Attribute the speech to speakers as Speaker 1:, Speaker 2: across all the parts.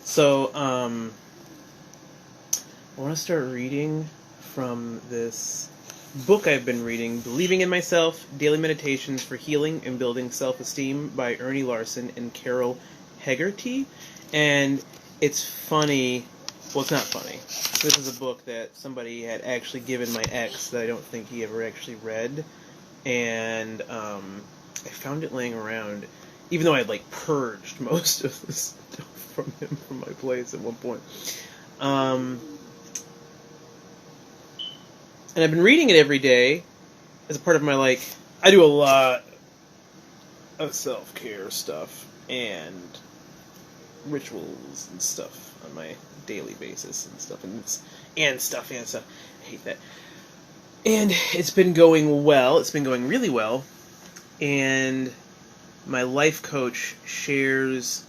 Speaker 1: So, I want to start reading from this book I've been reading, Believing in Myself, Daily Meditations for Healing and Building Self-Esteem by Earnie Larsen and Carol Hegarty. And it's funny. Well, it's not funny. This is a book that somebody had actually given my ex that I don't think he ever actually read. And I found it laying around, even though I had purged most of this stuff from him from my place at one point. And I've been reading it every day as a part of my, I do a lot of self-care stuff and rituals and stuff on my daily basis and stuff. And stuff. I hate that. And it's been going well. It's been going really well. And my life coach shares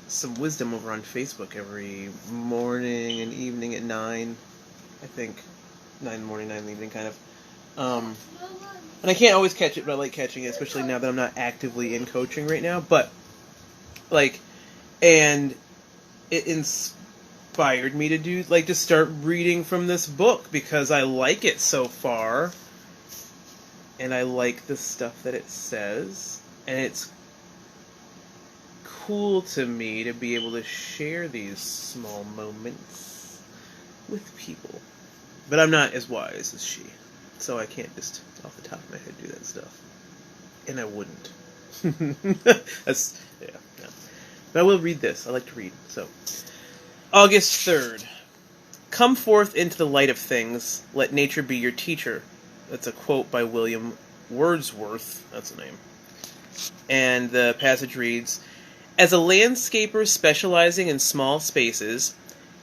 Speaker 1: some wisdom over on Facebook every morning and evening at 9, I think. 9 in the morning, 9 in the evening, kind of. And I can't always catch it, but I like catching it, especially now that I'm not actively in coaching right now. But, and it inspired me to do, to start reading from this book, because I like it so far. And I like the stuff that it says. And it's cool to me to be able to share these small moments with people. But I'm not as wise as she, so I can't just, off the top of my head, do that stuff. And I wouldn't. Yeah. But I will read this. I like to read, so. August 3rd. Come forth into the light of things. Let nature be your teacher. That's a quote by William Wordsworth. That's the name. And the passage reads, as a landscaper specializing in small spaces,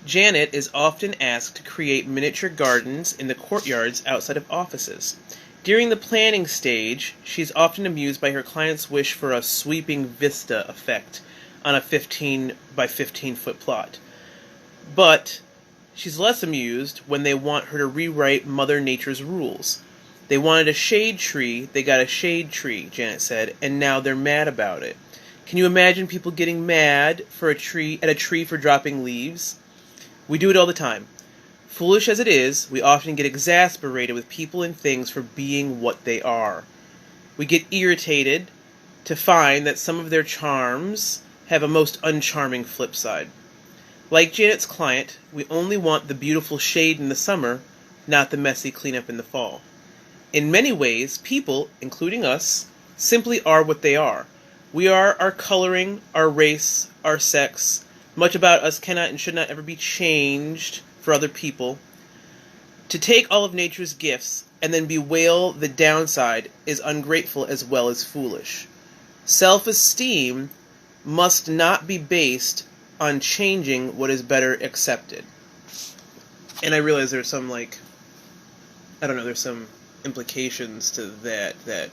Speaker 1: Janet is often asked to create miniature gardens in the courtyards outside of offices. During the planning stage, she's often amused by her clients' wish for a sweeping vista effect on a 15 by 15 foot plot. But she's less amused when they want her to rewrite Mother Nature's rules. They wanted a shade tree, they got a shade tree, Janet said, and now they're mad about it. Can you imagine people getting mad at a tree for dropping leaves? We do it all the time. Foolish as it is, we often get exasperated with people and things for being what they are. We get irritated to find that some of their charms have a most uncharming flip side. Like Janet's client, we only want the beautiful shade in the summer, not the messy cleanup in the fall. In many ways, people, including us, simply are what they are. We are our coloring, our race, our sex. Much about us cannot and should not ever be changed for other people. To take all of nature's gifts and then bewail the downside is ungrateful as well as foolish. Self-esteem must not be based on changing what is better accepted. And I realize there's some, there's some implications to that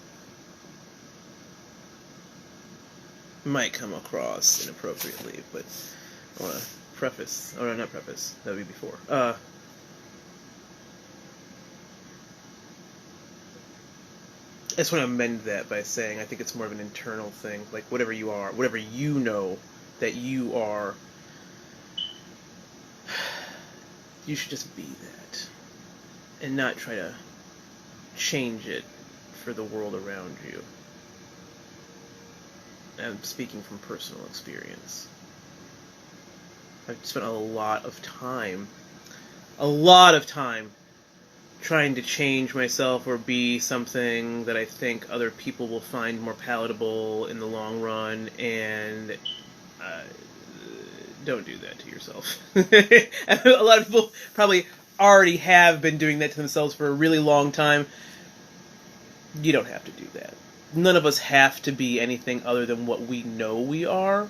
Speaker 1: might come across inappropriately, but I want to preface, or not preface, that would be before. I just want to amend that by saying I think it's more of an internal thing, whatever you are, whatever you know that you are, you should just be that, and not try to change it for the world around you. I'm speaking from personal experience. I've spent a lot of time trying to change myself or be something that I think other people will find more palatable in the long run, and don't do that to yourself. A lot of people probably already have been doing that to themselves for a really long time. You don't have to do that. None of us have to be anything other than what we know we are.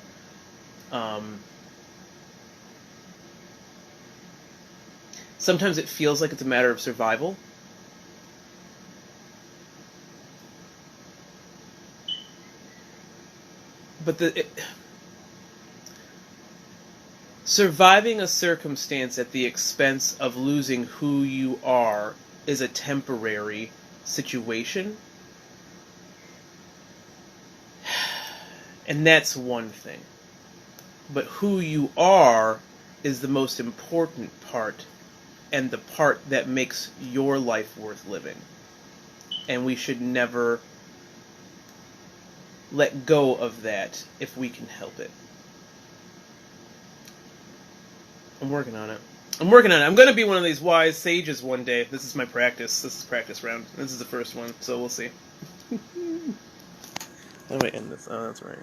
Speaker 1: Sometimes it feels like it's a matter of survival. But surviving a circumstance at the expense of losing who you are is a temporary situation. And that's one thing. But who you are is the most important part, and the part that makes your life worth living. And we should never let go of that if we can help it. I'm working on it. I'm going to be one of these wise sages one day. This is my practice. This is practice round. This is the first one, so we'll see. How do I end this? Oh, that's right.